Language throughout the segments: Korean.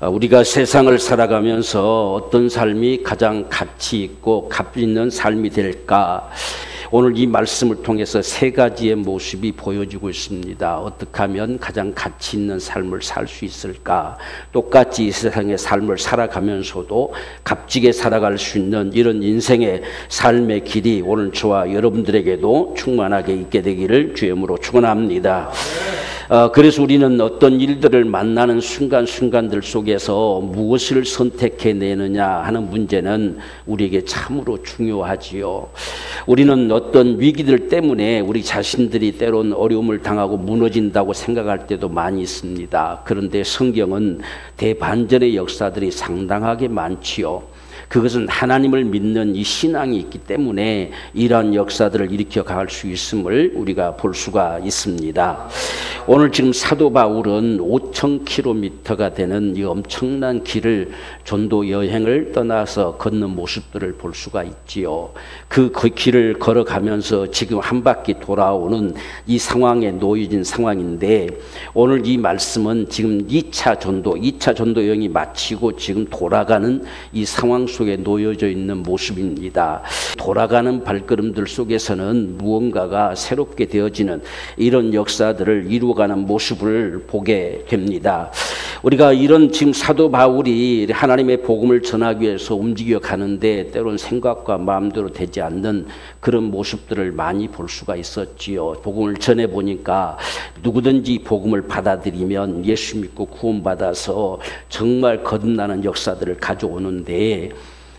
우리가 세상을 살아가면서 어떤 삶이 가장 가치 있고 값 있는 삶이 될까? 오늘 이 말씀을 통해서 세 가지의 모습이 보여지고 있습니다. 어떻게 하면 가장 가치 있는 삶을 살 수 있을까? 똑같이 이 세상의 삶을 살아가면서도 값지게 살아갈 수 있는 이런 인생의 삶의 길이 오늘 저와 여러분들에게도 충만하게 있게 되기를 주의 이름으로 축원합니다. 그래서 우리는 어떤 일들을 만나는 순간순간들 속에서 무엇을 선택해내느냐 하는 문제는 우리에게 참으로 중요하지요. 우리는 어떤 위기들 때문에 우리 자신들이 때론 어려움을 당하고 무너진다고 생각할 때도 많이 있습니다. 그런데 성경은 대반전의 역사들이 상당하게 많지요. 그것은 하나님을 믿는 이 신앙이 있기 때문에 이러한 역사들을 일으켜 갈 수 있음을 우리가 볼 수가 있습니다. 오늘 지금 사도 바울은 5,000km가 되는 이 엄청난 길을 전도 여행을 떠나서 걷는 모습들을 볼 수가 있지요. 그 길을 걸어가면서 지금 한 바퀴 돌아오는 이 상황에 놓여진 상황인데, 오늘 이 말씀은 지금 2차 전도 여행이 마치고 지금 돌아가는 이 상황 속에 놓여져 있는 모습입니다. 돌아가는 발걸음들 속에서는 무언가가 새롭게 되어지는 이런 역사들을 이루어가는 모습을 보게 됩니다. 우리가 이런 지금 사도 바울이 하나님의 복음을 전하기 위해서 움직여 가는데 때론 생각과 마음대로 되지 않는 그런 모습들을 많이 볼 수가 있었지요. 복음을 전해 보니까 누구든지 복음을 받아들이면 예수 믿고 구원받아서 정말 거듭나는 역사들을 가져오는데,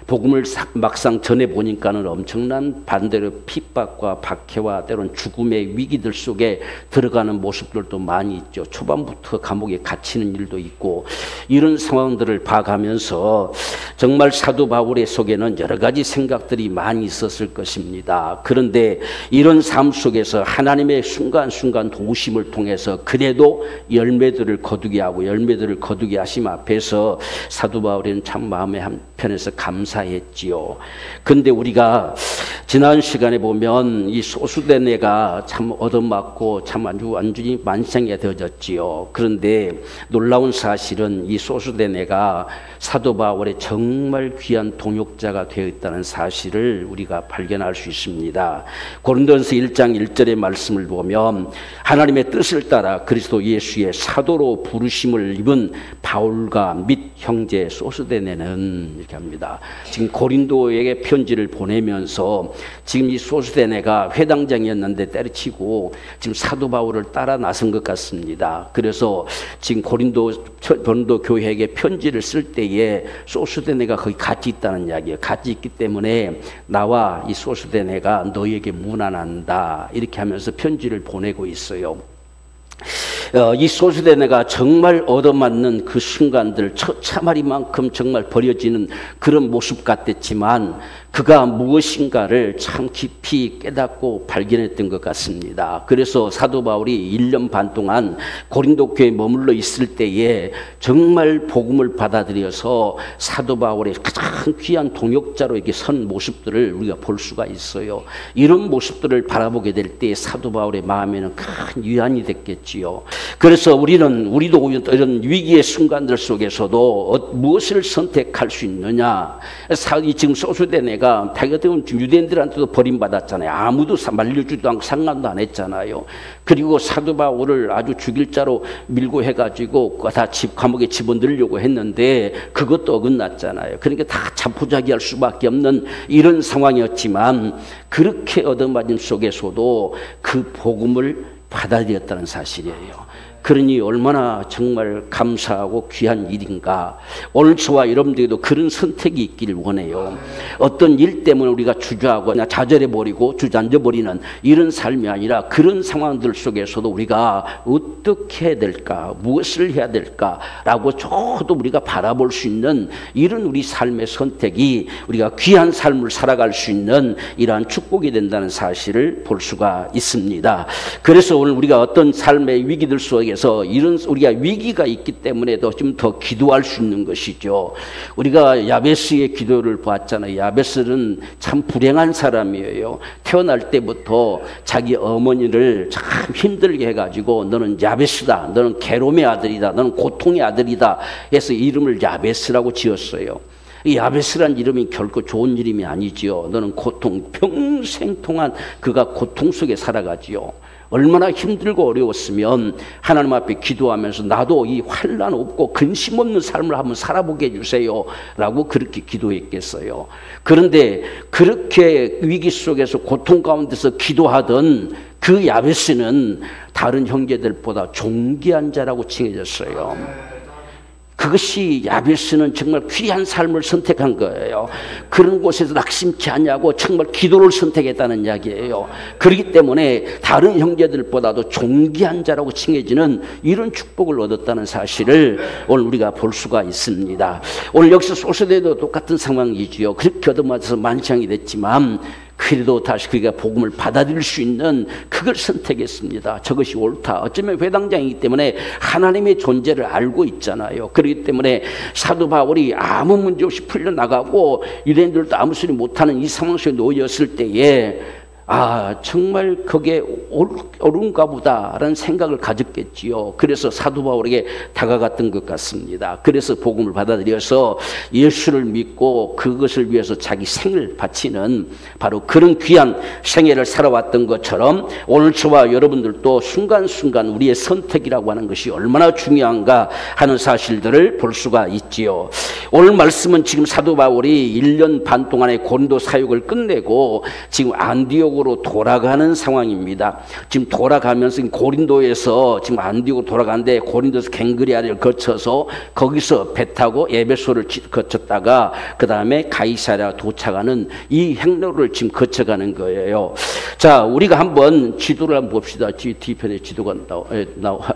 복음을 막상 전해보니까는 엄청난 반대로 핍박과 박해와 때론 죽음의 위기들 속에 들어가는 모습들도 많이 있죠. 초반부터 감옥에 갇히는 일도 있고, 이런 상황들을 봐가면서 정말 사도 바울의 속에는 여러 가지 생각들이 많이 있었을 것입니다. 그런데 이런 삶 속에서 하나님의 순간순간 도우심을 통해서 그래도 열매들을 거두게 하고 열매들을 거두게 하심 앞에서 사도 바울은 참 마음의 한편에서 감사했지요. 근데 우리가 지난 시간에 보면 이 소수대네가 참 얻어맞고 참 완전히 만성이 되어졌지요. 그런데 놀라운 사실은 이 소수대네가 사도 바울의 정말 귀한 동역자가 되어 있다는 사실을 우리가 발견할 수 있습니다. 고린도전서 1장 1절의 말씀을 보면 하나님의 뜻을 따라 그리스도 예수의 사도로 부르심을 입은 바울과 및 형제 소수대네는 이렇게 합니다. 지금 고린도에게 편지를 보내면서 지금 이 소수대네가 회당장이었는데 때려치고 지금 사도 바울을 따라 나선 것 같습니다. 그래서 지금 고린도 교회에게 편지를 쓸 때에 소수대네가 거기 같이 있다는 이야기예요. 같이 있기 때문에 나와 이 소수대네가 너에게 문안한다 이렇게 하면서 편지를 보내고 있어요. 이 소수대네가 정말 얻어맞는 그 순간들, 처참하리만큼 정말 버려지는 그런 모습 같았지만 그가 무엇인가를 참 깊이 깨닫고 발견했던 것 같습니다. 그래서 사도 바울이 1년 반 동안 고린도 교회에 머물러 있을 때에 정말 복음을 받아들여서 사도 바울의 가장 귀한 동역자로 이렇게 선 모습들을 우리가 볼 수가 있어요. 이런 모습들을 바라보게 될 때 사도 바울의 마음에는 큰 위안이 됐겠지요. 그래서 우리도 이런 위기의 순간들 속에서도 무엇을 선택할 수 있느냐. 지금 소수대네가 자기가 유대인들한테도 버림받았잖아요. 아무도 말려주지도 않고 상관도 안 했잖아요. 그리고 사도 바울을 아주 죽일 자로 밀고 해가지고 다 감옥에 집어넣으려고 했는데 그것도 어긋났잖아요. 그러니까 다 자포자기할 수밖에 없는 이런 상황이었지만 그렇게 얻어맞은 속에서도 그 복음을 받아들였다는 사실이에요. 그러니 얼마나 정말 감사하고 귀한 일인가. 오늘 저와 여러분들에게도 그런 선택이 있기를 원해요. 어떤 일 때문에 우리가 주저하거나 좌절해버리고 주저앉아버리는 이런 삶이 아니라 그런 상황들 속에서도 우리가 어떻게 해야 될까, 무엇을 해야 될까라고 저도 우리가 바라볼 수 있는 이런 우리 삶의 선택이 우리가 귀한 삶을 살아갈 수 있는 이러한 축복이 된다는 사실을 볼 수가 있습니다. 그래서 오늘 우리가 어떤 삶의 위기들 속에 속에서 이런 우리가 위기가 있기 때문에도 좀 더 기도할 수 있는 것이죠. 우리가 야베스의 기도를 보았잖아요. 야베스는 참 불행한 사람이에요. 태어날 때부터 자기 어머니를 참 힘들게 해가지고 너는 야베스다, 너는 괴로움의 아들이다, 너는 고통의 아들이다 해서 이름을 야베스라고 지었어요. 이 야베스란 이름이 결코 좋은 이름이 아니지요. 너는 고통, 평생 동안 그가 고통 속에 살아가지요. 얼마나 힘들고 어려웠으면 하나님 앞에 기도하면서 나도 이 환난 없고 근심 없는 삶을 한번 살아보게 해주세요 라고 그렇게 기도했겠어요. 그런데 그렇게 위기 속에서 고통 가운데서 기도하던 그 야베스는 다른 형제들보다 존귀한 자라고 칭해졌어요. 그것이 야베스는 정말 귀한 삶을 선택한 거예요. 그런 곳에서 낙심치 않냐고 정말 기도를 선택했다는 이야기예요. 그렇기 때문에 다른 형제들보다도 존귀한 자라고 칭해지는 이런 축복을 얻었다는 사실을 오늘 우리가 볼 수가 있습니다. 오늘 여기서 소서대도 똑같은 상황이지요. 그렇게 얻어맞아서 만장이 됐지만 그래도 다시 그가 복음을 받아들일 수 있는 그걸 선택했습니다. 저것이 옳다. 어쩌면 회당장이기 때문에 하나님의 존재를 알고 있잖아요. 그렇기 때문에 사도 바울이 아무 문제 없이 풀려나가고 유대인들도 아무 소리 못하는 이 상황 속에 놓였을 때에 정말 그게 옳은가 보다라는 생각을 가졌겠지요. 그래서 사도 바울에게 다가갔던 것 같습니다. 그래서 복음을 받아들여서 예수를 믿고 그것을 위해서 자기 생을 바치는 바로 그런 귀한 생애를 살아왔던 것처럼 오늘 저와 여러분들도 순간순간 우리의 선택이라고 하는 것이 얼마나 중요한가 하는 사실들을 볼 수가 있지요. 오늘 말씀은 지금 사도 바울이 1년 반 동안의 고린도 사역을 끝내고 지금 안디옥 으로 돌아가는 상황입니다. 지금 돌아가면서 고린도에서 지금 안디옥으로 돌아가는데 고린도에서 갱그리아를 거쳐서 거기서 배 타고 에베소를 거쳤다가 그 다음에 가이사랴 도착하는 이 행로를 지금 거쳐가는 거예요. 자, 우리가 한번 지도를 한번 봅시다. 뒤편에 지도가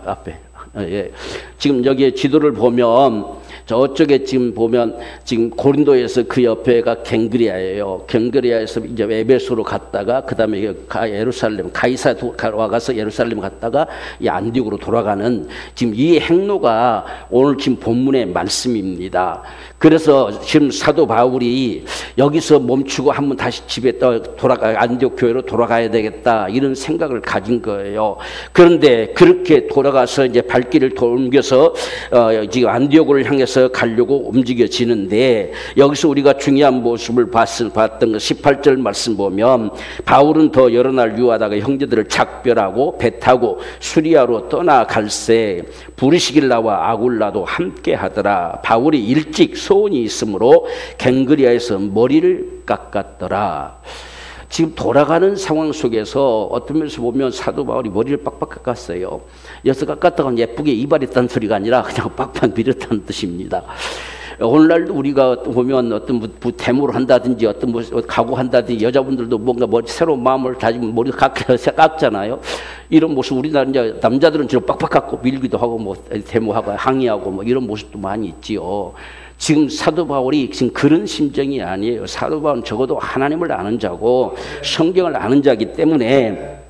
앞에. 예. 지금 여기에 지도를 보면 저쪽에 지금 보면 지금 고린도에서 그 옆에가 갱그리아예요. 갱그리아에서 이제 에베소로 갔다가 그 다음에 예루살렘 가이사 와가서 예루살렘 갔다가 이 안디옥으로 돌아가는 지금 이 행로가 오늘 지금 본문의 말씀입니다. 그래서 지금 사도 바울이 여기서 멈추고 한번 다시 집에 안디옥 교회로 돌아가야 되겠다 이런 생각을 가진 거예요. 그런데 그렇게 돌아가서 이제 발길을 옮겨서 지금 안디옥을 향해서 가려고 움직여지는데 여기서 우리가 중요한 모습을 봤던 거 18절 말씀 보면 바울은 더 여러 날 유하다가 형제들을 작별하고 배 타고 수리아로 떠나갈새 브리시길라와 아굴라도 함께 하더라. 바울이 일찍 소원이 있으므로 갱그리아에서 머리를 깎았더라. 지금 돌아가는 상황 속에서 어떤 면에서 보면 사도 바울이 머리를 빡빡 깎았어요. 여기서 깎았다고 예쁘게 이발했다는 소리가 아니라 그냥 빡빡 밀었다는 뜻입니다. 오늘날도 우리가 보면 어떤 데모를 한다든지 어떤 각오한다든지 여자분들도 뭔가 새로운 마음을 다지면 머리 깎잖아요. 이런 모습 우리나라 이제 남자들은 주로 빡빡 깎고 밀기도 하고 뭐 데모하고 항의하고 뭐 이런 모습도 많이 있지요. 지금 사도 바울이 지금 그런 심정이 아니에요. 사도 바울은 적어도 하나님을 아는 자고 성경을 아는 자이기 때문에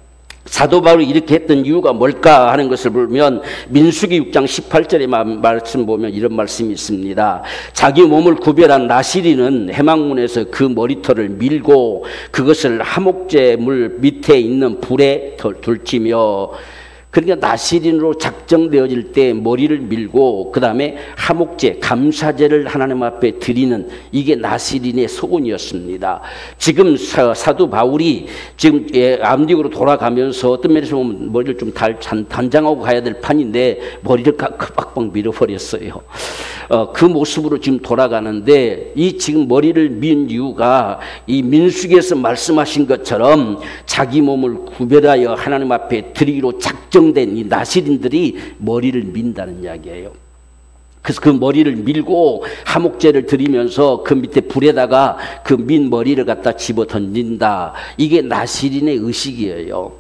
사도 바울이 이렇게 했던 이유가 뭘까 하는 것을 보면 민수기 6장 18절의 말씀 보면 이런 말씀이 있습니다. 자기 몸을 구별한 나시리는 해망문에서 그 머리털을 밀고 그것을 하목제물 밑에 있는 불에 둘치며, 그러니까 나시린으로 작정되어질 때 머리를 밀고 그 다음에 하목제, 감사제를 하나님 앞에 드리는 이게 나시린의 소원이었습니다. 지금 사도 바울이 지금 안디옥으로 돌아가면서 어떤 면에서 보면 머리를 좀 단장하고 가야 될 판인데 머리를 빡빡 밀어버렸어요. 그 모습으로 지금 돌아가는데 이 지금 머리를 민 이유가 이 민수기에서 말씀하신 것처럼 자기 몸을 구별하여 하나님 앞에 드리기로 작정된 이 나시린들이 머리를 민다는 이야기예요. 그래서 그 머리를 밀고 하목제를 드리면서 그 밑에 불에다가 그 민 머리를 갖다 집어 던진다. 이게 나시린의 의식이에요.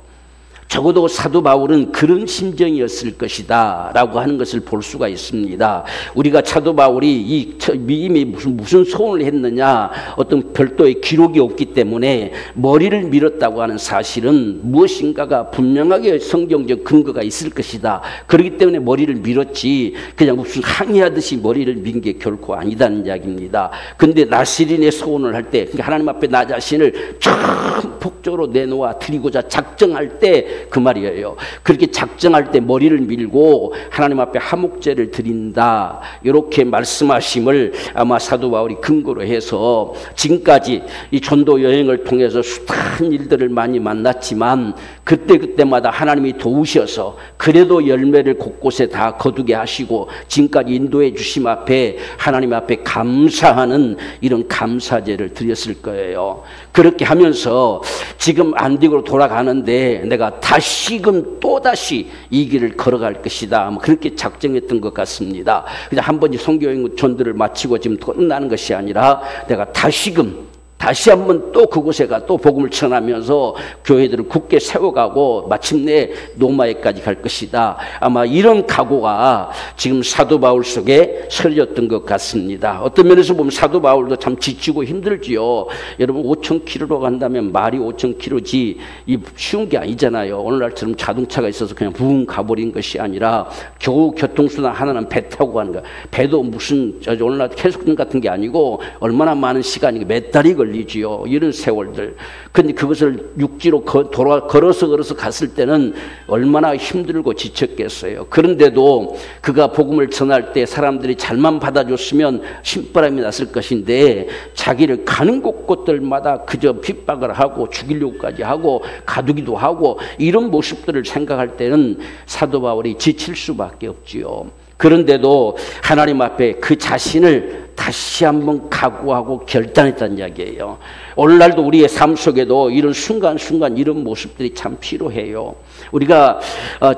적어도 사도 바울은 그런 심정이었을 것이다 라고 하는 것을 볼 수가 있습니다. 우리가 사도 바울이 이미 무슨 소원을 했느냐, 어떤 별도의 기록이 없기 때문에 머리를 밀었다고 하는 사실은 무엇인가가 분명하게 성경적 근거가 있을 것이다. 그렇기 때문에 머리를 밀었지 그냥 무슨 항의하듯이 머리를 민 게 결코 아니다는 이야기입니다. 근데 나시린의 소원을 할 때, 그러니까 하나님 앞에 나 자신을 전폭적으로 내놓아 드리고자 작정할 때 그 말이에요. 그렇게 작정할 때 머리를 밀고 하나님 앞에 하목제를 드린다, 이렇게 말씀하심을 아마 사도 바울이 근거로 해서 지금까지 이 전도 여행을 통해서 숱한 일들을 많이 만났지만 그때마다 하나님이 도우셔서 그래도 열매를 곳곳에 다 거두게 하시고 지금까지 인도해 주심 앞에 하나님 앞에 감사하는 이런 감사제를 드렸을 거예요. 그렇게 하면서 지금 안디고로 돌아가는데 내가 다시금 또다시 이 길을 걸어갈 것이다, 그렇게 작정했던 것 같습니다. 그냥 한 번이 선교여행 전도를 마치고 지금 끝나는 것이 아니라 내가 다시 한번 또 그곳에 가 또 복음을 전하면서 교회들을 굳게 세워가고 마침내 로마에까지 갈 것이다. 아마 이런 각오가 지금 사도 바울 속에 서려졌던 것 같습니다. 어떤 면에서 보면 사도 바울도 참 지치고 힘들지요. 여러분 5,000km로 간다면 말이 5,000km지 이 쉬운 게 아니잖아요. 오늘날처럼 자동차가 있어서 그냥 붕 가버린 것이 아니라 겨우 교통수단 하나는 배 타고 가는 거야. 배도 무슨 오늘날 캐스팅 같은 게 아니고 얼마나 많은 시간이 몇 달이 걸리지요. 이런 세월들. 근데 그것을 육지로 걸어서 갔을 때는 얼마나 힘들고 지쳤겠어요. 그런데도 그가 복음을 전할 때 사람들이 잘만 받아줬으면 신바람이 났을 것인데 자기를 가는 곳곳들마다 그저 핍박을 하고 죽이려고까지 하고 가두기도 하고 이런 모습들을 생각할 때는 사도 바울이 지칠 수밖에 없지요. 그런데도 하나님 앞에 그 자신을 다시 한번 각오하고 결단했다는 이야기예요. 오늘날도 우리의 삶 속에도 이런 순간순간 이런 모습들이 참 필요해요. 우리가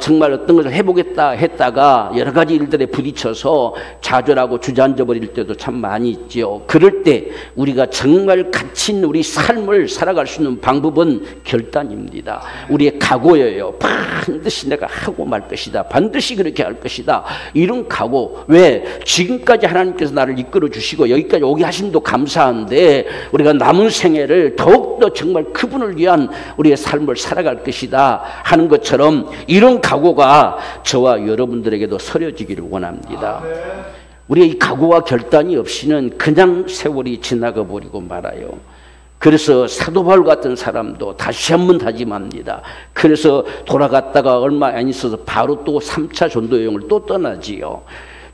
정말 어떤 것을 해보겠다 했다가 여러 가지 일들에 부딪혀서 좌절하고 주저앉아 버릴 때도 참 많이 있죠. 그럴 때 우리가 정말 가치 있는 우리 삶을 살아갈 수 있는 방법은 결단입니다. 우리의 각오예요. 반드시 내가 하고 말 것이다. 반드시 그렇게 할 것이다. 이런 각오. 왜? 지금까지 하나님께서 나를 이끌어 주시고 여기까지 오게 하심도 감사한데 우리가 남은 생애를 더욱더 정말 그분을 위한 우리의 삶을 살아갈 것이다 하는 것처럼 이런 각오가 저와 여러분들에게도 서려지기를 원합니다. 우리의 이 각오와 결단이 없이는 그냥 세월이 지나가 버리고 말아요. 그래서 사도 바울 같은 사람도 다시 한번 다짐합니다. 그래서 돌아갔다가 얼마 안 있어서 바로 또 3차 전도 여행을 또 떠나지요.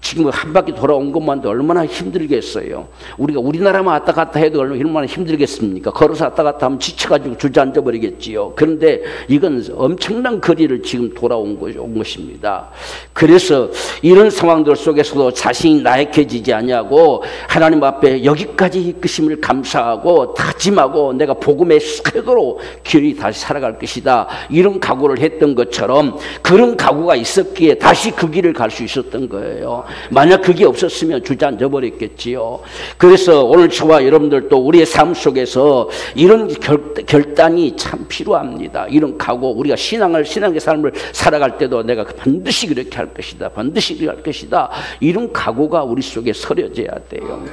지금 한 바퀴 돌아온 것만도 얼마나 힘들겠어요. 우리가 우리나라만 왔다 갔다 해도 얼마나 힘들겠습니까? 걸어서 왔다 갔다 하면 지쳐가지고 주저앉아 버리겠지요. 그런데 이건 엄청난 거리를 지금 돌아온 것입니다. 그래서 이런 상황들 속에서도 자신이 나약해지지 아니하고 하나님 앞에 여기까지 이끄심을 감사하고 다짐하고 내가 복음의 쇄도로 길이 다시 살아갈 것이다. 이런 각오를 했던 것처럼 그런 각오가 있었기에 다시 그 길을 갈 수 있었던 거예요. 만약 그게 없었으면 주저앉아 버렸겠지요. 그래서 오늘 저와 여러분들도 우리의 삶 속에서 이런 결단이 참 필요합니다. 이런 각오, 우리가 신앙의 삶을 살아갈 때도 내가 반드시 그렇게 할 것이다. 반드시 그렇게 할 것이다. 이런 각오가 우리 속에 서려져야 돼요.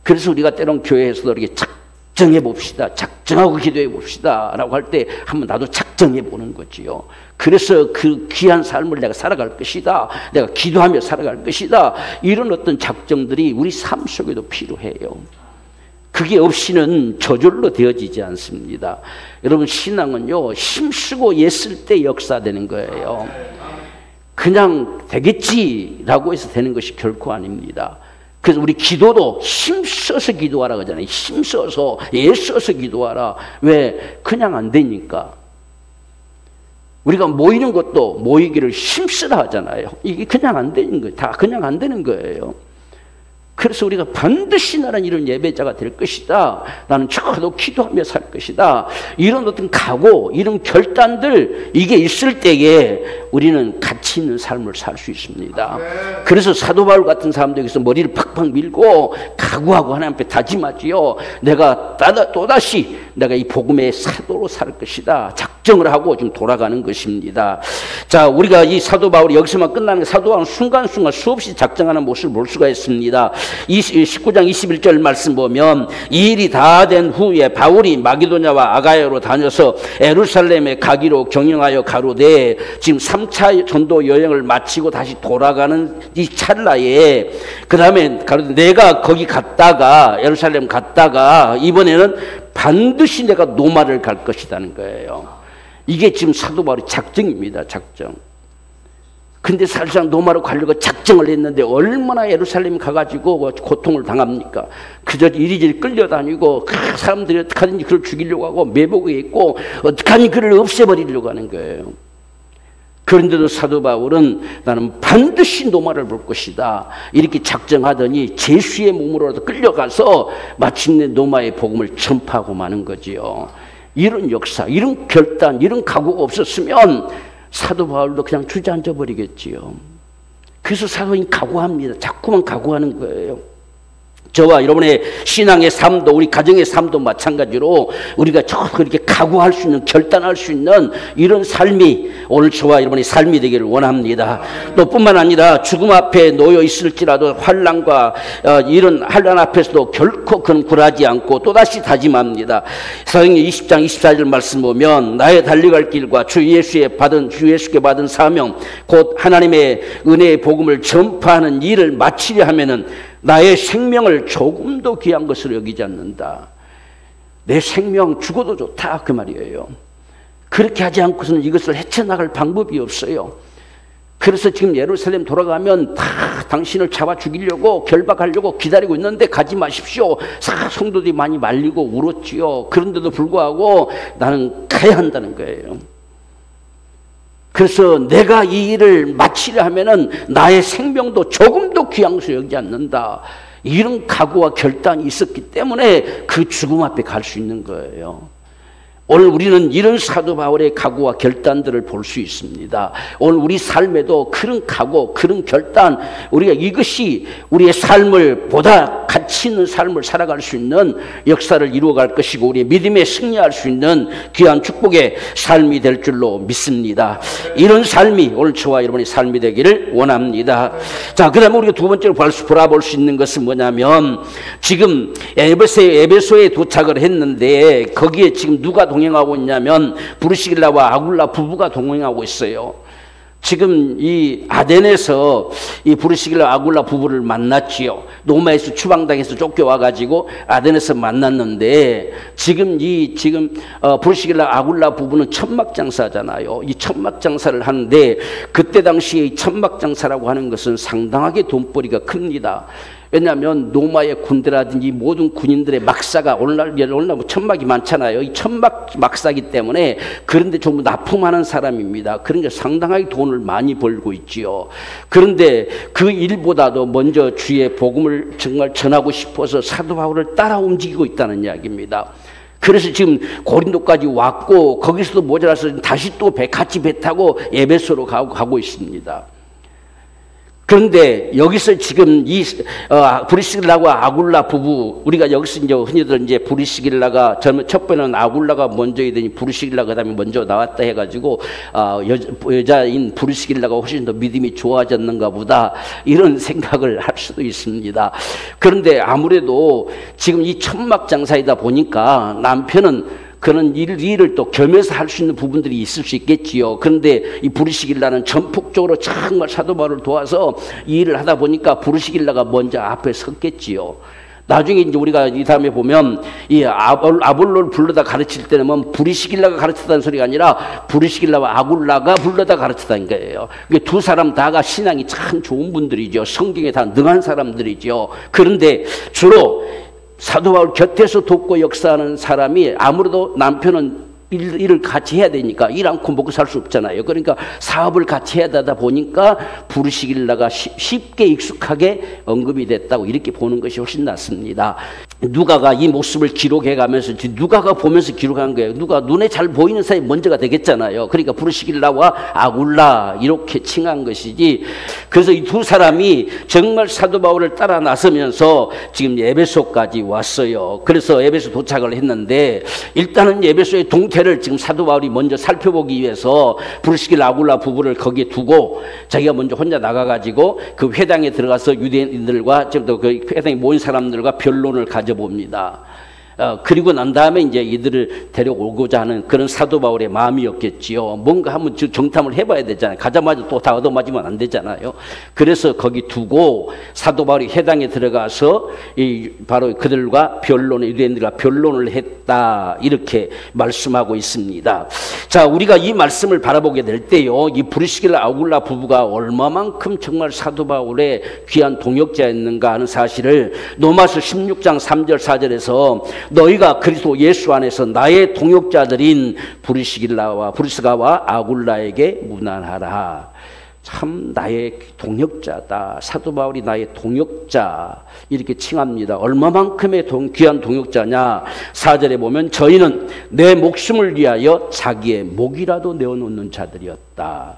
그래서 우리가 때론 교회에서도 이렇게 작정해 봅시다. 작정하고 기도해 봅시다. 라고 할 때 한번 나도 작정해 보는 거지요. 그래서 그 귀한 삶을 내가 살아갈 것이다. 내가 기도하며 살아갈 것이다. 이런 어떤 작정들이 우리 삶 속에도 필요해요. 그게 없이는 저절로 되어지지 않습니다. 여러분 신앙은요. 힘쓰고 애쓸 때 역사되는 거예요. 그냥 되겠지라고 해서 되는 것이 결코 아닙니다. 그래서 우리 기도도 힘써서 기도하라 그러잖아요. 힘써서 애써서 기도하라. 왜? 그냥 안 되니까. 우리가 모이는 것도 모이기를 힘쓰라 하잖아요. 이게 그냥 안 되는 거예요. 다 그냥 안 되는 거예요. 그래서 우리가 반드시 나는 이런 예배자가 될 것이다. 나는 적어도 기도하며 살 것이다. 이런 어떤 각오, 이런 결단들 이게 있을 때에 우리는 가치 있는 삶을 살 수 있습니다. 그래서 사도 바울 같은 사람도 여기서 머리를 팍팍 밀고 각오하고 하나님 앞에 다짐하지요. 내가 또다시 내가 이 복음의 사도로 살 것이다. 작정을 하고 지금 돌아가는 것입니다. 자, 우리가 이 사도 바울이 여기서만 끝나는 사도 바울은 순간순간 수없이 작정하는 모습을 볼 수가 있습니다. 19장 21절 말씀 보면 이 일이 다 된 후에 바울이 마게도냐와 아가야로 다녀서 예루살렘에 가기로 경영하여 가로되 지금 3차 전도 여행을 마치고 다시 돌아가는 이 찰나에 그 다음에 가로되 내가 거기 갔다가 예루살렘 갔다가 이번에는 반드시 내가 노마를 갈 것이라는 거예요. 이게 지금 사도 바울의 작정입니다. 작정. 근데 사실상 노마로 가려고 작정을 했는데 얼마나 예루살렘 가가지고 고통을 당합니까? 그저 이리저리 끌려다니고 사람들이 어떡하든지 그를 죽이려고 하고 매복에 있고 어떡하니 그를 없애버리려고 하는 거예요. 그런데도 사도 바울은 나는 반드시 노마를 볼 것이다 이렇게 작정하더니 제수의 몸으로라도 끌려가서 마침내 노마의 복음을 전파하고 마는 거지요. 이런 역사, 이런 결단, 이런 각오가 없었으면 사도 바울도 그냥 주저앉아 버리겠지요. 그래서 사도인이 각오합니다. 자꾸만 각오하는 거예요. 저와 여러분의 신앙의 삶도 우리 가정의 삶도 마찬가지로 우리가 그렇게 각오할 수 있는 결단할 수 있는 이런 삶이 오늘 저와 여러분의 삶이 되기를 원합니다. 또 뿐만 아니라 죽음 앞에 놓여 있을지라도 환난과 이런 환난 앞에서도 결코 그는 굴하지 않고 또다시 다짐합니다. 사도행전 20장 24절 말씀 보면 나의 달려갈 길과 주 예수께 받은 사명 곧 하나님의 은혜의 복음을 전파하는 일을 마치려 하면은 나의 생명을 조금도 귀한 것으로 여기지 않는다. 내 생명 죽어도 좋다 그 말이에요. 그렇게 하지 않고서는 이것을 헤쳐나갈 방법이 없어요. 그래서 지금 예루살렘 돌아가면 다 당신을 잡아 죽이려고 결박하려고 기다리고 있는데 가지 마십시오. 성도들이 많이 말리고 울었지요. 그런데도 불구하고 나는 가야 한다는 거예요. 그래서 내가 이 일을 마치려 하면은 나의 생명도 조금도 귀한 것을 여기지 않는다. 이런 각오와 결단이 있었기 때문에 그 죽음 앞에 갈 수 있는 거예요. 오늘 우리는 이런 사도 바울의 각오와 결단들을 볼 수 있습니다. 오늘 우리 삶에도 그런 각오, 그런 결단, 우리가 이것이 우리의 삶을 보다 가치 있는 삶을 살아갈 수 있는 역사를 이루어갈 것이고 우리의 믿음에 승리할 수 있는 귀한 축복의 삶이 될 줄로 믿습니다. 이런 삶이 오늘 저와 여러분의 삶이 되기를 원합니다. 자, 그 다음에 우리가 두 번째로 바라볼 수 있는 것은 뭐냐면 지금 에베소에 도착을 했는데 거기에 지금 누가 동행하고 있냐면 브리스길라와 아굴라 부부가 동행하고 있어요. 지금 이 아덴에서 이 브리스길라 아굴라 부부를 만났지요. 로마에서 추방당해서 쫓겨와가지고 아덴에서 만났는데 지금 브리스길라 아굴라 부부는 천막장사잖아요. 이 천막장사를 하는데 그때 당시에 이 천막장사라고 하는 것은 상당하게 돈벌이가 큽니다. 왜냐하면 로마의 군대라든지 모든 군인들의 막사가 오늘날 뭐 천막이 많잖아요. 이 천막 막사기 때문에 그런데 전부 납품하는 사람입니다. 그러니까 상당하게 돈을 많이 벌고 있지요. 그런데 그 일보다도 먼저 주의 복음을 정말 전하고 싶어서 사도 바울을 따라 움직이고 있다는 이야기입니다. 그래서 지금 고린도까지 왔고 거기서도 모자라서 다시 또 같이 배 타고 에베소로 가고 있습니다. 그런데 여기서 지금 이 브리스길라와 아굴라 부부, 우리가 여기서 이제 흔히들 이제 브리스길라가 첫 번에는 아굴라가 먼저이더니 브리스길라가 그다음에 먼저 나왔다 해가지고 여자인 브리스길라가 훨씬 더 믿음이 좋아졌는가 보다 이런 생각을 할 수도 있습니다. 그런데 아무래도 지금 이 천막 장사이다 보니까 남편은 그런 일을 또 겸해서 할 수 있는 부분들이 있을 수 있겠지요. 그런데 이 브리스길라는 전폭적으로 정말 사도 바울을 도와서 이 일을 하다 보니까 브리스길라가 먼저 앞에 섰겠지요. 나중에 이제 우리가 이 다음에 보면 이 아볼로를 불러다 가르칠 때는 뭐 브리스길라가 가르쳤다는 소리가 아니라 브리스길라와 아굴라가 불러다 가르쳤다는 거예요. 두 사람 다가 신앙이 참 좋은 분들이죠. 성경에 다 능한 사람들이죠. 그런데 주로 사도 바울 곁에서 돕고 역사하는 사람이 아무래도 남편은 일을 같이 해야 되니까 일 않고 먹고 살 수 없잖아요. 그러니까 사업을 같이 해야 되다 보니까 브리스길라가 쉽게 익숙하게 언급이 됐다고 이렇게 보는 것이 훨씬 낫습니다. 누가가 이 모습을 기록해 가면서 누가가 보면서 기록한 거예요. 누가 눈에 잘 보이는 사람이 먼저가 되겠잖아요. 그러니까 브리스길라와 아굴라 이렇게 칭한 것이지. 그래서 이 두 사람이 정말 사도 바울을 따라 나서면서 지금 에베소까지 왔어요. 그래서 에베소 도착을 했는데 일단은 에베소의 동태를 지금 사도 바울이 먼저 살펴보기 위해서 브리스길라 아굴라 부부를 거기에 두고 자기가 먼저 혼자 나가가지고 그 회당에 들어가서 유대인들과 지금 그 회당에 모인 사람들과 변론을 가져봅니다. 그리고 난 다음에 이제 이들을 데려오고자 하는 그런 사도 바울의 마음이었겠지요. 뭔가 한번 정탐을 해봐야 되잖아요. 가자마자 또 다 얻어맞으면 안 되잖아요. 그래서 거기 두고 사도 바울이 회당에 들어가서 바로 그들과 유대인들과 변론을 했다 이렇게 말씀하고 있습니다. 자, 우리가 이 말씀을 바라보게 될 때요, 이 브리스길라 아굴라 부부가 얼마만큼 정말 사도 바울의 귀한 동역자였는가 하는 사실을 로마서 16장 3절 4절에서 너희가 그리스도 예수 안에서 나의 동역자들인 브리스가와 아굴라에게 문안하라. 참 나의 동역자다. 사도 바울이 나의 동역자 이렇게 칭합니다. 얼마만큼의 귀한 동역자냐. 4절에 보면 저희는 내 목숨을 위하여 자기의 목이라도 내어놓는 자들이었다.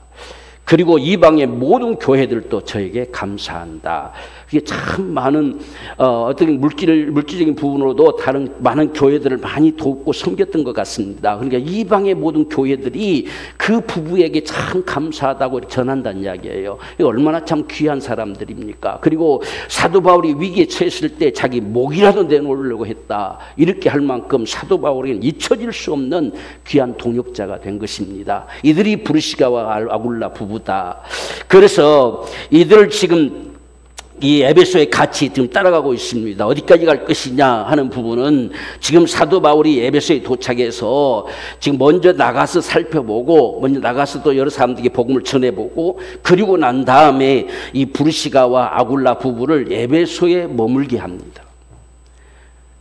그리고 이방의 모든 교회들도 저에게 감사한다. 이게 참 많은 어떤 물질적인 부분으로도 다른 많은 교회들을 많이 돕고 섬겼던 것 같습니다. 그러니까 이방의 모든 교회들이 그 부부에게 참 감사하다고 전한다는 이야기예요. 얼마나 참 귀한 사람들입니까? 그리고 사도 바울이 위기에 처했을 때 자기 목이라도 내놓으려고 했다. 이렇게 할 만큼 사도 바울에게는 잊혀질 수 없는 귀한 동역자가 된 것입니다. 이들이 브리스가와 아굴라 부부다. 그래서 이들을 지금 이 에베소에 같이 지금 따라가고 있습니다. 어디까지 갈 것이냐 하는 부분은 지금 사도 바울이 에베소에 도착해서 지금 먼저 나가서 살펴보고 먼저 나가서 또 여러 사람들에게 복음을 전해보고 그리고 난 다음에 이 브리스가와 아굴라 부부를 에베소에 머물게 합니다.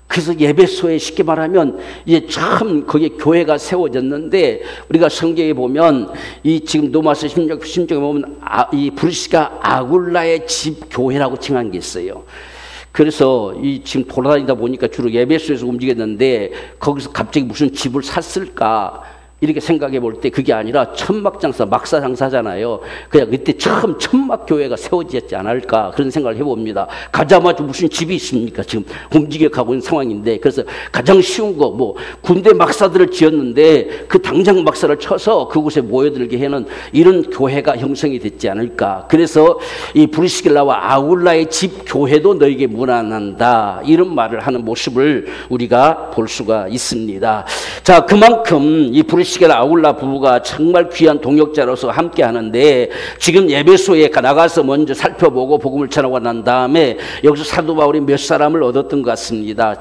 그래서 에베소에 쉽게 말하면 이제 참 거기에 교회가 세워졌는데 우리가 성경에 보면 이 지금 로마서 16장에 보면 이 브리스가 아굴라의 집 교회라고 칭한 게 있어요. 그래서 이 지금 돌아다니다 보니까 주로 에베소에서 움직였는데 거기서 갑자기 무슨 집을 샀을까? 이렇게 생각해 볼 때 그게 아니라 천막장사, 막사장사잖아요. 그냥 그때 처음 천막교회가 세워졌지 않을까 그런 생각을 해봅니다. 가자마자 무슨 집이 있습니까? 지금 움직여가고 있는 상황인데 그래서 가장 쉬운 거 뭐 군대 막사들을 지었는데 그 당장 막사를 쳐서 그곳에 모여들게 해는 이런 교회가 형성이 됐지 않을까. 그래서 이 브리스길라와 아굴라의 집 교회도 너에게 문안한다 이런 말을 하는 모습을 우리가 볼 수가 있습니다. 자, 그만큼 이 브리스길라 아굴라 부부가 정말 귀한 동역자로서 함께 하는데 지금 에베소에 나가서 먼저 살펴보고 복음을 전하고 난 다음에 여기서 사도 바울이 몇 사람을 얻었던 것 같습니다.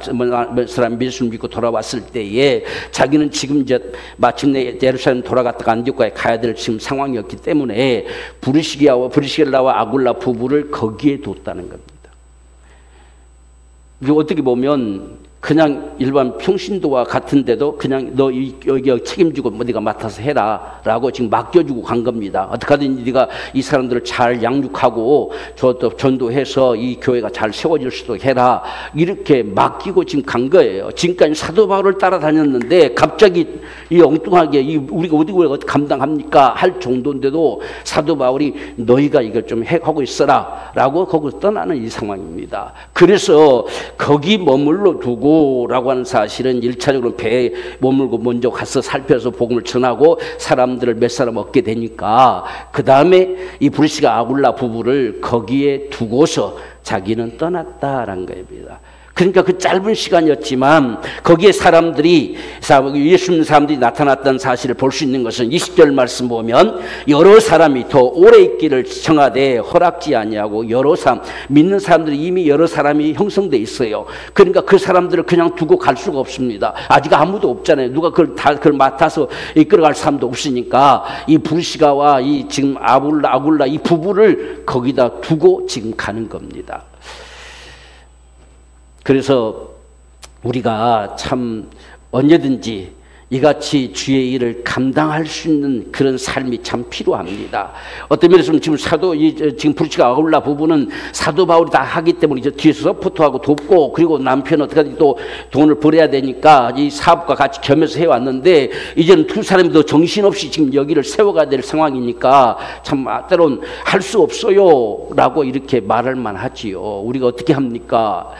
몇 사람 예수를 믿고 돌아왔을 때에 자기는 지금 이제 마침내 예루살렘 돌아갔다가 안디옥에 가야 될 지금 상황이었기 때문에 브리스길라와 아굴라 부부를 거기에 뒀다는 겁니다. 이게 어떻게 보면 그냥 일반 평신도와 같은데도 그냥 너 여기 책임지고 네가 맡아서 해라 라고 지금 맡겨주고 간 겁니다. 어떻게든 네가 이 사람들을 잘 양육하고 또 전도해서 이 교회가 잘 세워질 수 있도록 해라 이렇게 맡기고 지금 간 거예요. 지금까지 사도 바울을 따라다녔는데 갑자기 이 엉뚱하게 우리가 어디 감당합니까 할 정도인데도 사도 바울이 너희가 이걸 좀 하고 있어라 라고 거기서 떠나는 이 상황입니다. 그래서 거기 머물러 두고 라고 하는 사실은 1차적으로 배에 머물고 먼저 가서 살펴서 복음을 전하고 사람들을 몇 사람 얻게 되니까 그 다음에 이 브리스가 아굴라 부부를 거기에 두고서 자기는 떠났다라는 겁니다. 그러니까 그 짧은 시간이었지만 거기에 예수 믿는 사람들이 나타났다는 사실을 볼 수 있는 것은 20절 말씀 보면 여러 사람이 더 오래 있기를 청하되 허락지 아니하고 여러 사람 믿는 사람들이 이미 여러 사람이 형성돼 있어요. 그러니까 그 사람들을 그냥 두고 갈 수가 없습니다. 아직 아무도 없잖아요. 누가 그걸 맡아서 이끌어갈 사람도 없으니까 이 브리스가와 이 지금 아굴라 이 부부를 거기다 두고 지금 가는 겁니다. 그래서 우리가 참 언제든지 이같이 주의 일을 감당할 수 있는 그런 삶이 참 필요합니다. 어떤 면에서 지금 지금 브루시가 아굴라 부부는 사도 바울이 다 하기 때문에 이제 뒤에서 서포트하고 돕고, 그리고 남편 어떻게든 또 돈을 벌어야 되니까 이 사업과 같이 겸해서 해왔는데, 이제는 두 사람이 더 정신없이 지금 여기를 세워가야 될 상황이니까 참 때론 할 수 없어요 라고 이렇게 말할 만하지요. 우리가 어떻게 합니까?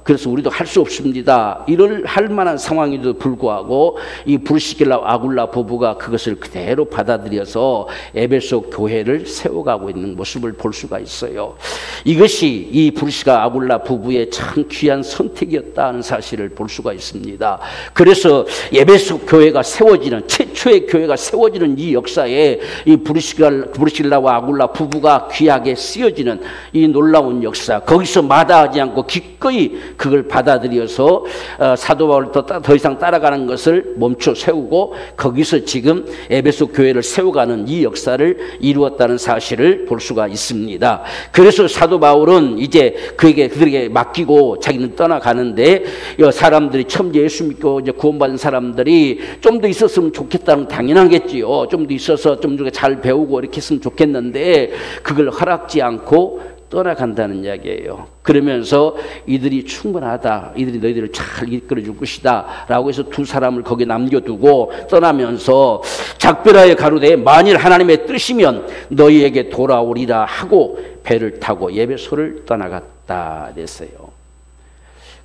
그래서 우리도 할 수 없습니다. 이럴 할 만한 상황에도 불구하고 이 브루시길라 아굴라 부부가 그것을 그대로 받아들여서 에베소 교회를 세워가고 있는 모습을 볼 수가 있어요. 이것이 이 브루시가 아굴라 부부의 참 귀한 선택이었다는 사실을 볼 수가 있습니다. 그래서 에베소 교회가 세워지는, 최초의 교회가 세워지는 이 역사에 이 브루시길라와 아굴라 부부가 귀하게 쓰여지는 이 놀라운 역사, 거기서 마다하지 않고 기꺼이 그걸 받아들여서 사도 바울을 더 이상 따라가는 것을 멈춰 세우고 거기서 지금 에베소 교회를 세워가는 이 역사를 이루었다는 사실을 볼 수가 있습니다. 그래서 사도 바울은 이제 그들에게 맡기고 자기는 떠나가는데, 사람들이 처음 예수 믿고 이제 구원받은 사람들이 좀 더 있었으면 좋겠다는 건 당연하겠지요. 좀 더 있어서 좀 더 잘 배우고 이렇게 했으면 좋겠는데 그걸 허락지 않고 떠나간다는 이야기예요. 그러면서 이들이 충분하다, 이들이 너희들을 잘 이끌어줄 것이다 라고 해서 두 사람을 거기에 남겨두고 떠나면서 작별하여 가로되 만일 하나님의 뜻이면 너희에게 돌아오리라 하고 배를 타고 에베소를 떠나갔다 됐어요.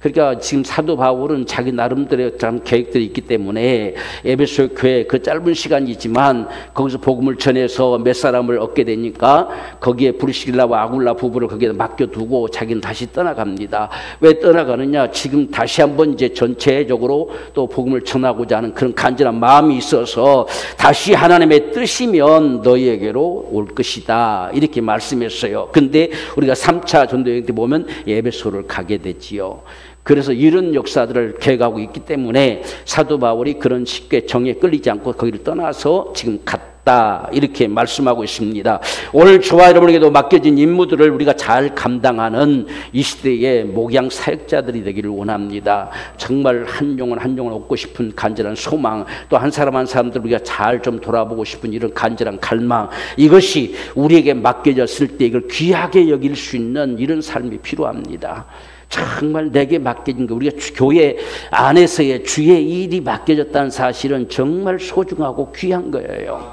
그러니까 지금 사도 바울은 자기 나름대로 참 계획들이 있기 때문에 에베소 교회 그 짧은 시간이지만 거기서 복음을 전해서 몇 사람을 얻게 되니까 거기에 브루시길라와 아굴라 부부를 거기에 맡겨두고 자기는 다시 떠나갑니다. 왜 떠나가느냐? 지금 다시 한번 이제 전체적으로 또 복음을 전하고자 하는 그런 간절한 마음이 있어서 다시 하나님의 뜻이면 너희에게로 올 것이다 이렇게 말씀했어요. 근데 우리가 3차 전도여행 때 보면 에베소를 가게 되지요. 그래서 이런 역사들을 계획하고 있기 때문에 사도 바울이 그런 쉽게 정에 끌리지 않고 거기를 떠나서 지금 갔다 이렇게 말씀하고 있습니다. 오늘 저와 여러분에게도 맡겨진 임무들을 우리가 잘 감당하는 이 시대의 목양 사역자들이 되기를 원합니다. 정말 한 영혼 한 영혼 얻고 싶은 간절한 소망, 또 한 사람 한 사람들 우리가 잘 좀 돌아보고 싶은 이런 간절한 갈망, 이것이 우리에게 맡겨졌을 때 이걸 귀하게 여길 수 있는 이런 삶이 필요합니다. 정말 내게 맡겨진 거, 우리가 교회 안에서의 주의 일이 맡겨졌다는 사실은 정말 소중하고 귀한 거예요.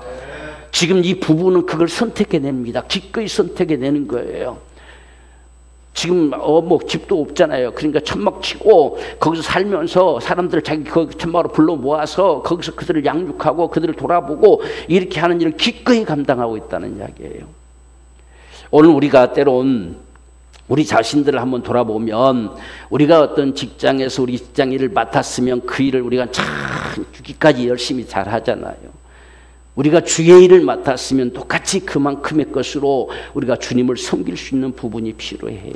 지금 이 부부는 그걸 선택해냅니다. 기꺼이 선택해내는 거예요. 지금 뭐 집도 없잖아요. 그러니까 천막 치고 거기서 살면서 사람들을 자기 그 천막으로 불러 모아서 거기서 그들을 양육하고 그들을 돌아보고 이렇게 하는 일을 기꺼이 감당하고 있다는 이야기예요. 오늘 우리가 때론 우리 자신들을 한번 돌아보면 우리가 어떤 직장에서 우리 직장 일을 맡았으면 그 일을 우리가 참 죽기까지 열심히 잘 하잖아요. 우리가 주의 일을 맡았으면 똑같이 그만큼의 것으로 우리가 주님을 섬길 수 있는 부분이 필요해요.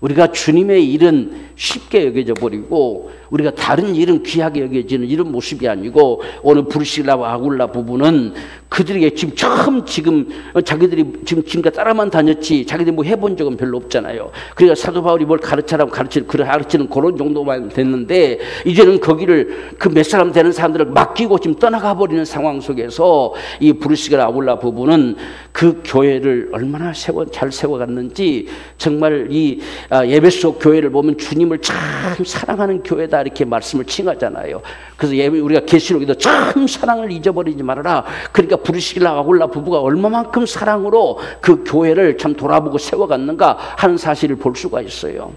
우리가 주님의 일은 쉽게 여겨져 버리고 우리가 다른 일은 귀하게 여겨지는 이런 모습이 아니고, 오늘 브루시길라와 아굴라 부부는 그들에게 지금 자기들이 지금까지 따라만 다녔지 자기들이 뭐 해본 적은 별로 없잖아요. 그러니까 사도 바울이 뭘 가르치라고 가르치는 그런 정도만 됐는데, 이제는 거기를 그 몇 사람 되는 사람들을 맡기고 지금 떠나가 버리는 상황 속에서 이 브루시길라 아굴라 부부는 그 교회를 얼마나 잘 세워갔는지, 정말 이 에베소 교회를 보면 주님을 참 사랑하는 교회다 이렇게 말씀을 칭하잖아요. 그래서 우리가 계시록에도 참 사랑을 잊어버리지 말아라. 그러니까 브루시길라 아굴라 부부가 얼마만큼 사랑으로 그 교회를 참 돌아보고 세워갔는가 하는 사실을 볼 수가 있어요.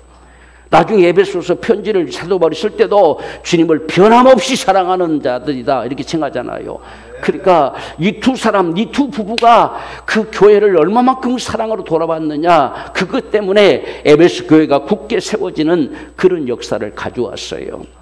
나중에 에베소서 편지를 사도 바울이 쓸 때도 주님을 변함없이 사랑하는 자들이다 이렇게 칭하잖아요. 그러니까 이 두 부부가 그 교회를 얼마만큼 사랑으로 돌아봤느냐, 그것 때문에 에베소 교회가 굳게 세워지는 그런 역사를 가져왔어요.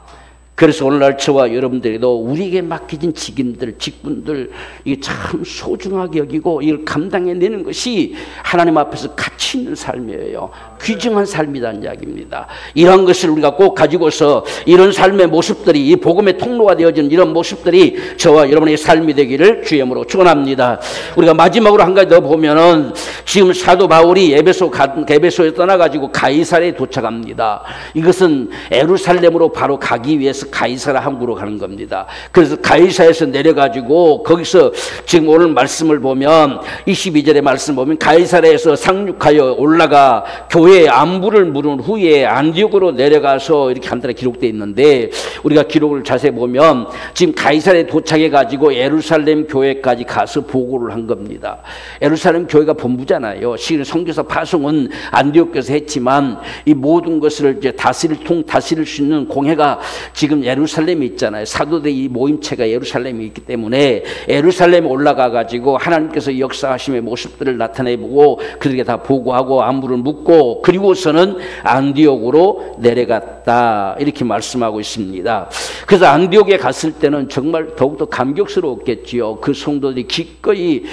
그래서 오늘날 저와 여러분들에도 우리에게 맡겨진 직분들 이게 참 소중하게 여기고 이걸 감당해내는 것이 하나님 앞에서 가치 있는 삶이에요. 귀중한 삶이라는 이야기입니다. 이런 것을 우리가 꼭 가지고서 이런 삶의 모습들이, 이 복음의 통로가 되어지는 이런 모습들이 저와 여러분의 삶이 되기를 주의 이름으로 축원합니다. 우리가 마지막으로 한 가지 더 보면은 지금 사도 바울이 에베소에 떠나가지고 가이사랴에 도착합니다. 이것은 예루살렘으로 바로 가기 위해서 위해서 가이사라 항구로 가는 겁니다. 그래서 가이사에서 내려가지고 거기서 지금 오늘 말씀을 보면 22절의 말씀 보면 가이사라에서 상륙하여 올라가 교회의 안부를 물은 후에 안디옥으로 내려가서 이렇게 간단하게 기록되어 있는데, 우리가 기록을 자세히 보면 지금 가이사라에 도착해 가지고 예루살렘 교회까지 가서 보고를 한 겁니다. 예루살렘 교회가 본부잖아요. 실은 선교사 파송은 안디옥에서 했지만 이 모든 것을 이제 다스릴 수 있는 공회가 지금 예루살렘에 있잖아요. 사도들 이 모임체가 예루살렘에 있기 때문에 예루살렘에 올라가 가지고 하나님께서 역사하심의 모습들을 나타내보고 그들에게 다 보고하고 안부를 묻고 그리고서는 안디옥으로 내려갔다, 이렇게 말씀하고 있습니다. 그래서 안디옥에 갔을 때는 정말 더욱더 감격스러웠겠지요. 그 성도들이 기꺼이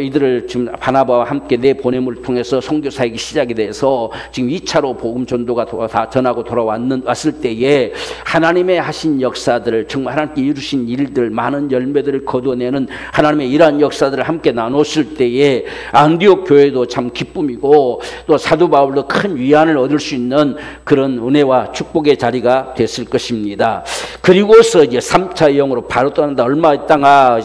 이들을 지금 바나바와 함께 내보냄을 통해서 선교사역이 시작이 돼서 지금 2차로 복음 전도가 다 전하고 왔을 때에 하나님의 하신 역사들을, 정말 하나님께 이루신 일들, 많은 열매들을 거둬내는 하나님의 이러한 역사들을 함께 나눴을 때에 안디옥 교회도 참 기쁨이고 또 사도 바울도 큰 위안을 얻을 수 있는 그런 은혜와 축복의 자리가 됐을 것입니다. 그리고서 이제 3차 여행으로 바로 떠난다. 얼마 있다가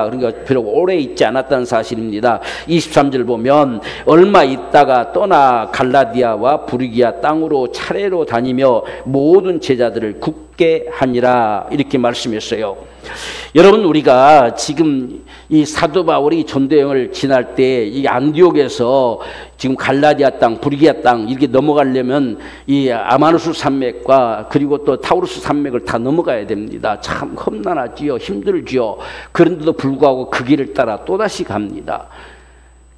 그러니까 비록 오래 있지 않았다는 사실입니다. 23절 보면 얼마 있다가 떠나 갈라디아와 부르기아 땅으로 차례로 다니며 모든 제자들을 굳게 하니라, 이렇게 말씀했어요. 여러분, 우리가 지금 이 사도 바울이 전도여행을 지날 때 이 안디옥에서 지금 갈라디아 땅, 부르기아 땅 이렇게 넘어가려면 이 아마누스 산맥과 그리고 또 타우루스 산맥을 다 넘어가야 됩니다. 참 험난하지요, 힘들지요. 그런데도 불구하고 그 길을 따라 또다시 갑니다.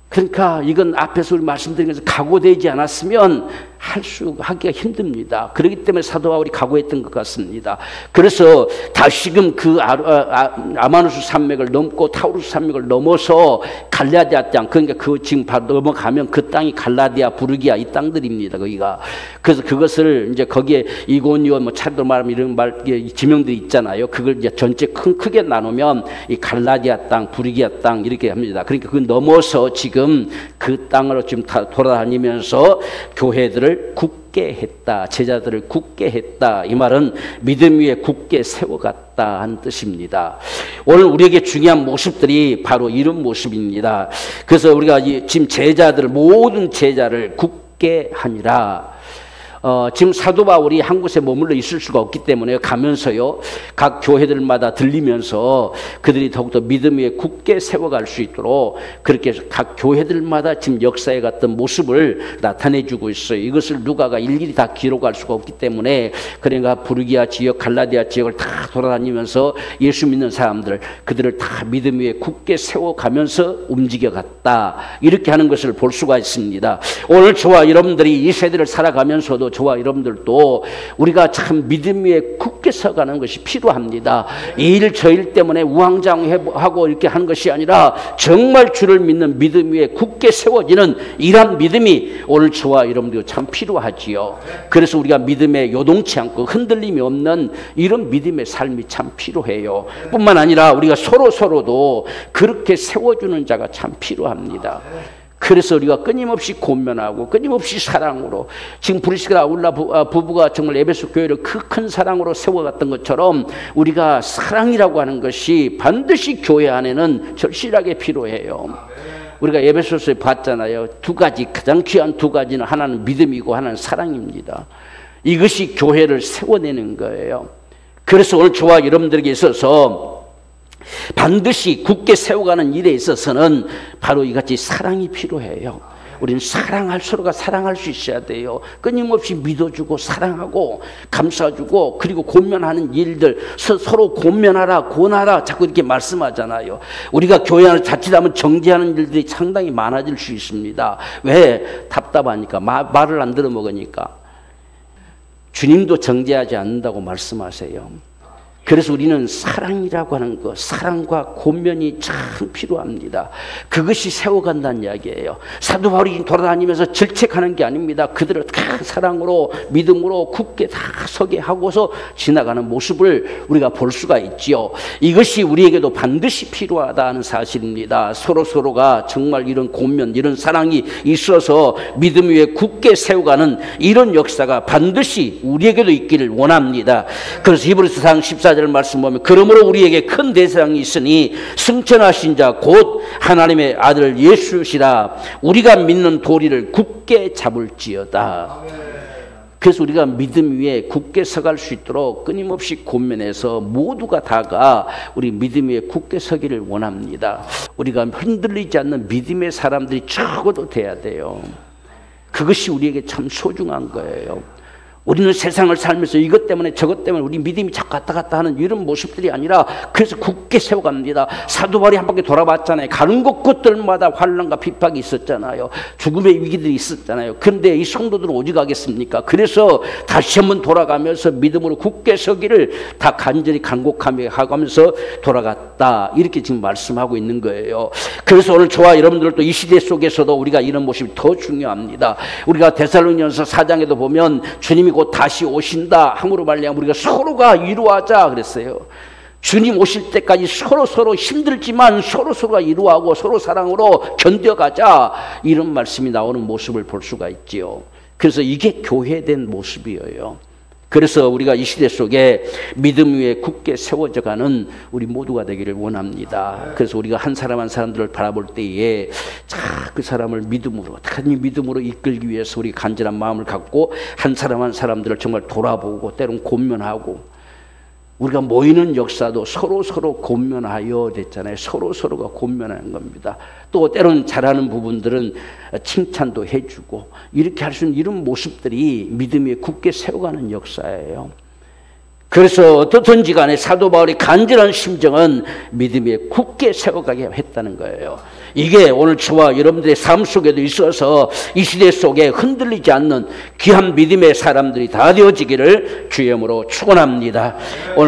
그러니까 이건 앞에서 우리 말씀드린 것처럼 각오되지 않았으면 하기가 힘듭니다. 그렇기 때문에 사도 바울이 각오했던 것 같습니다. 그래서 다시금 그 아마누스 산맥을 넘고 타우루스 산맥을 넘어서 갈라디아 땅, 그러니까 그 지금 바로 넘어가면 그 땅이 갈라디아, 부르기아 이 땅들입니다. 거기가. 그래서 그것을 이제 거기에 이고니온 뭐 차도 말하면 이런 지명들이 있잖아요. 그걸 이제 전체 크게 나누면 이 갈라디아 땅, 부르기아 땅 이렇게 합니다. 그러니까 그 넘어서 지금 그 땅으로 지금 돌아다니면서 교회들을 굳게 했다, 제자들을 굳게 했다. 이 말은 믿음 위에 굳게 세워갔다 하는 뜻입니다. 오늘 우리에게 중요한 모습들이 바로 이런 모습입니다. 그래서 우리가 지금 모든 제자를 굳게 하니라. 지금 사도 바울이 한 곳에 머물러 있을 수가 없기 때문에 가면서요, 각 교회들마다 들리면서 그들이 더욱더 믿음 위에 굳게 세워갈 수 있도록 그렇게 각 교회들마다 지금 역사에 갔던 모습을 나타내주고 있어요. 이것을 누가가 일일이 다 기록할 수가 없기 때문에, 그러니까 부르기아 지역, 갈라디아 지역을 다 돌아다니면서 예수 믿는 사람들, 그들을 다 믿음 위에 굳게 세워가면서 움직여갔다, 이렇게 하는 것을 볼 수가 있습니다. 오늘 저와 여러분들이 이 세대를 살아가면서도 저와 여러분들도 우리가 참 믿음 위에 굳게 서가는 것이 필요합니다. 이 일 저 일 때문에 우왕좌왕하고 이렇게 하는 것이 아니라 정말 주를 믿는 믿음 위에 굳게 세워지는 이러한 믿음이 오늘 저와 여러분들 참 필요하지요. 그래서 우리가 믿음에 요동치 않고 흔들림이 없는 이런 믿음의 삶이 참 필요해요. 뿐만 아니라 우리가 서로도 그렇게 세워주는 자가 참 필요합니다. 그래서 우리가 끊임없이 권면하고 끊임없이 사랑으로, 지금 브리스가 아울라 부부가 정말 에베소 교회를 그 큰 사랑으로 세워갔던 것처럼 우리가 사랑이라고 하는 것이 반드시 교회 안에는 절실하게 필요해요. 우리가 에베소서에 봤잖아요. 두 가지, 가장 귀한 두 가지는 하나는 믿음이고 하나는 사랑입니다. 이것이 교회를 세워내는 거예요. 그래서 오늘 저와 여러분들에게 있어서 반드시 굳게 세워가는 일에 있어서는 바로 이같이 사랑이 필요해요. 우리는 서로가 사랑할 수 있어야 돼요. 끊임없이 믿어주고 사랑하고 감싸주고, 그리고 권면하는 일들, 서로 권면하라, 권하라 자꾸 이렇게 말씀하잖아요. 우리가 교회 안에 자칫하면 정죄하는 일들이 상당히 많아질 수 있습니다. 왜? 답답하니까, 말을 안 들어먹으니까. 주님도 정죄하지 않는다고 말씀하세요. 그래서 우리는 사랑이라고 하는 것, 사랑과 권면이 참 필요합니다. 그것이 세워간다는 이야기예요. 사도 바울이 돌아다니면서 질책하는 게 아닙니다. 그들을 다 사랑으로 믿음으로 굳게 다 서게 하고서 지나가는 모습을 우리가 볼 수가 있지요. 이것이 우리에게도 반드시 필요하다는 사실입니다. 서로가 정말 이런 권면, 이런 사랑이 있어서 믿음 위에 굳게 세워가는 이런 역사가 반드시 우리에게도 있기를 원합니다. 그래서 히브리서 4장 14절 말씀 보면 그러므로 우리에게 큰 대상이 있으니 승천하신 자 곧 하나님의 아들 예수시라. 우리가 믿는 도리를 굳게 잡을지어다. 그래서 우리가 믿음 위에 굳게 서갈 수 있도록 끊임없이 권면해서 모두가 다가 우리 믿음 위에 굳게 서기를 원합니다. 우리가 흔들리지 않는 믿음의 사람들이 적어도 돼야 돼요. 그것이 우리에게 참 소중한 거예요. 우리는 세상을 살면서 이것 때문에 저것 때문에 우리 믿음이 자꾸 왔다 갔다 하는 이런 모습들이 아니라 그래서 굳게 세워갑니다. 사도 바울이 한 바퀴 돌아봤잖아요. 가는 곳곳들마다 환난과 핍박이 있었잖아요. 죽음의 위기들이 있었잖아요. 그런데 이 성도들은 오직 가겠습니까? 그래서 다시 한번 돌아가면서 믿음으로 굳게 서기를 다 간절히 간곡하며 하면서 돌아갔다. 이렇게 지금 말씀하고 있는 거예요. 그래서 오늘 저와 여러분들도 이 시대 속에서도 우리가 이런 모습이 더 중요합니다. 우리가 데살로니가서 4장에도 보면 주님이 곧 다시 오신다 함으로 말미암아 우리가 서로가 위로하자 그랬어요. 주님 오실 때까지 서로 힘들지만 서로가 위로하고 서로 사랑으로 견뎌가자, 이런 말씀이 나오는 모습을 볼 수가 있지요. 그래서 이게 교회된 모습이에요. 그래서 우리가 이 시대 속에 믿음 위에 굳게 세워져가는 우리 모두가 되기를 원합니다. 그래서 우리가 한 사람 한 사람들을 바라볼 때에 그 사람을 믿음으로, 단히 믿음으로 이끌기 위해서 우리 간절한 마음을 갖고 한 사람 한 사람들을 정말 돌아보고 때로는 권면하고, 우리가 모이는 역사도 서로 권면하여 됐잖아요. 서로가 권면하는 겁니다. 또 때로는 잘하는 부분들은 칭찬도 해주고, 이렇게 할 수 있는 이런 모습들이 믿음 위에 굳게 세워가는 역사예요. 그래서 어떻든지 간에 사도 바울의 간절한 심정은 믿음 위에 굳게 세워가게 했다는 거예요. 이게 오늘 저와 여러분들의 삶 속에도 있어서 이 시대 속에 흔들리지 않는 귀한 믿음의 사람들이 다 되어지기를 주의 이름으로 축원합니다. 오늘